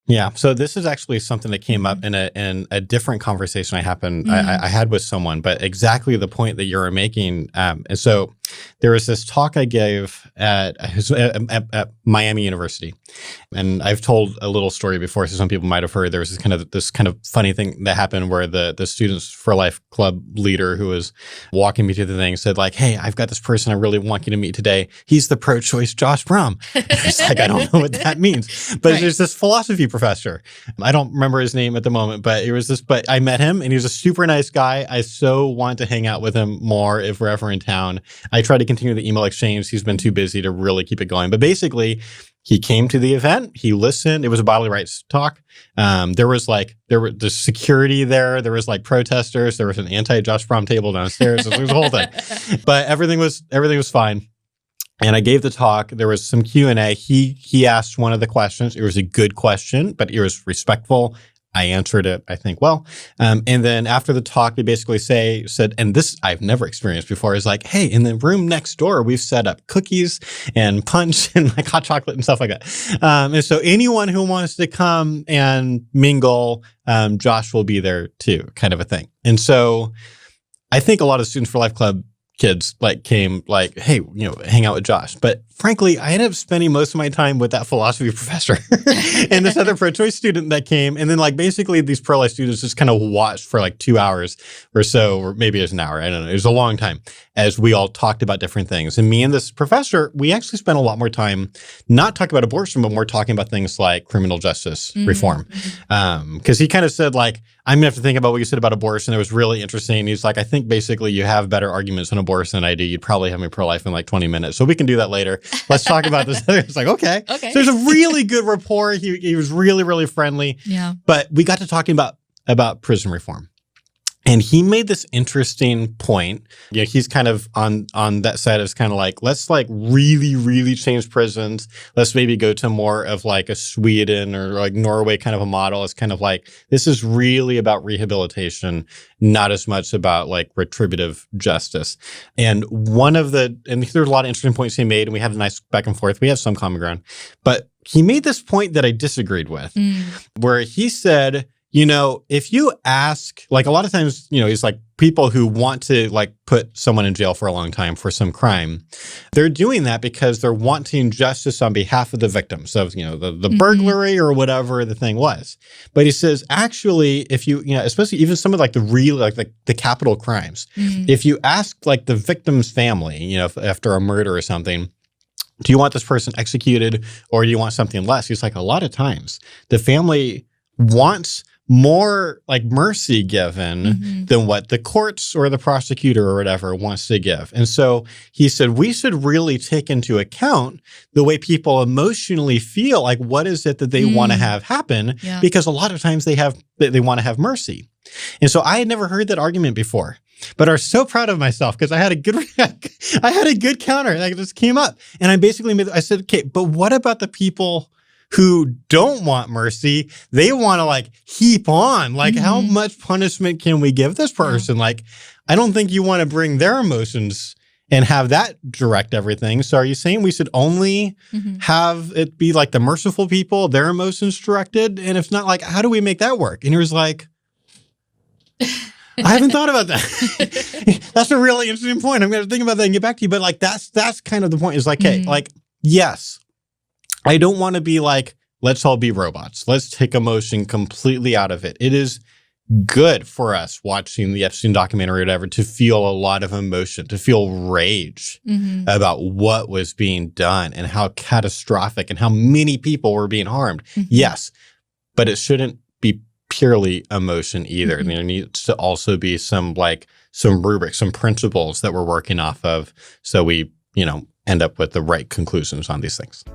Yeah. So this is actually something that came up in a different conversation I had with someone, but exactly the point that you were making. And so there was this talk I gave at Miami University, and I've told a little story before, so some people might have heard. There was this kind of funny thing that happened where the Students for Life club leader who was walking me through the thing said like, "Hey, I've got this person I really want you to meet today. He's the pro-choice Josh Brum." It's like, I don't know what that means, but there's this philosophy professor. I don't remember his name at the moment, but but I met him and he was a super nice guy. I so want to hang out with him more if we're ever in town. I tried to continue the email exchange. He's been too busy to really keep it going. But basically, he came to the event. He listened. It was a bodily rights talk. There was the security there. There was like protesters. There was an anti-Josh Brum table downstairs. It was a whole thing. But everything was fine. And I gave the talk. There was some Q&A. He asked one of the questions. It was a good question, but it was respectful. I answered it, I think, well. And then after the talk, they basically said, and this I've never experienced before, is like, hey, in the room next door, we've set up cookies and punch and like hot chocolate and stuff like that. And so anyone who wants to come and mingle, Josh will be there too, kind of a thing. And so I think a lot of Students for Life Club kids came hey, hang out with Josh. But frankly, I ended up spending most of my time with that philosophy professor and this other pro-choice student that came. And then basically these pro-life students just kind of watched for 2 hours or so, or maybe it was an hour. I don't know. It was a long time as we all talked about different things. And me and this professor, we actually spent a lot more time not talking about abortion, but more talking about things like criminal justice reform. Because he kind of said I'm going to have to think about what you said about abortion. It was really interesting. He's like, I think basically you have better arguments on abortion than I do. You'd probably have me pro-life in 20 minutes. So we can do that later. Let's talk about this. It's like, okay. So there's a really good rapport. He was really, really friendly. Yeah. But we got to talking about prison reform. And he made this interesting point. He's kind of on that side of kind of let's really, really change prisons. Let's maybe go to more of a Sweden or Norway kind of a model. It's kind of this is really about rehabilitation, not as much about retributive justice. And there's a lot of interesting points he made, and we had a nice back and forth. We have some common ground. But he made this point that I disagreed with, where he said, if you ask, a lot of times, he's people who want to put someone in jail for a long time for some crime, they're doing that because they're wanting justice on behalf of the victim. So, the burglary or whatever the thing was. But he says, actually, if you, especially even some of the real, the capital crimes, if you ask the victim's family, after a murder or something, do you want this person executed or do you want something less? He's a lot of times the family wants more mercy given than what the courts or the prosecutor or whatever wants to give. And so he said, we should really take into account the way people emotionally feel, what is it that they want to have happen? Yeah. Because a lot of times they want to have mercy. And so I had never heard that argument before, but I was so proud of myself because I had a good counter that just came up. And I said, okay, but what about the people who don't want mercy? They want to heap on, how much punishment can we give this person? Yeah. I don't think you want to bring their emotions and have that direct everything. So are you saying we should only have it be the merciful people, their emotions directed? And if not, how do we make that work? And he was like, I haven't thought about that. That's a really interesting point. I'm going to think about that and get back to you. But that's kind of the point is hey, yes, I don't want to be let's all be robots. Let's take emotion completely out of it. It is good for us watching the Epstein documentary or whatever to feel a lot of emotion, to feel rage about what was being done and how catastrophic and how many people were being harmed. Yes, but it shouldn't be purely emotion either. There needs to also be some rubrics, some principles that we're working off of so we, end up with the right conclusions on these things.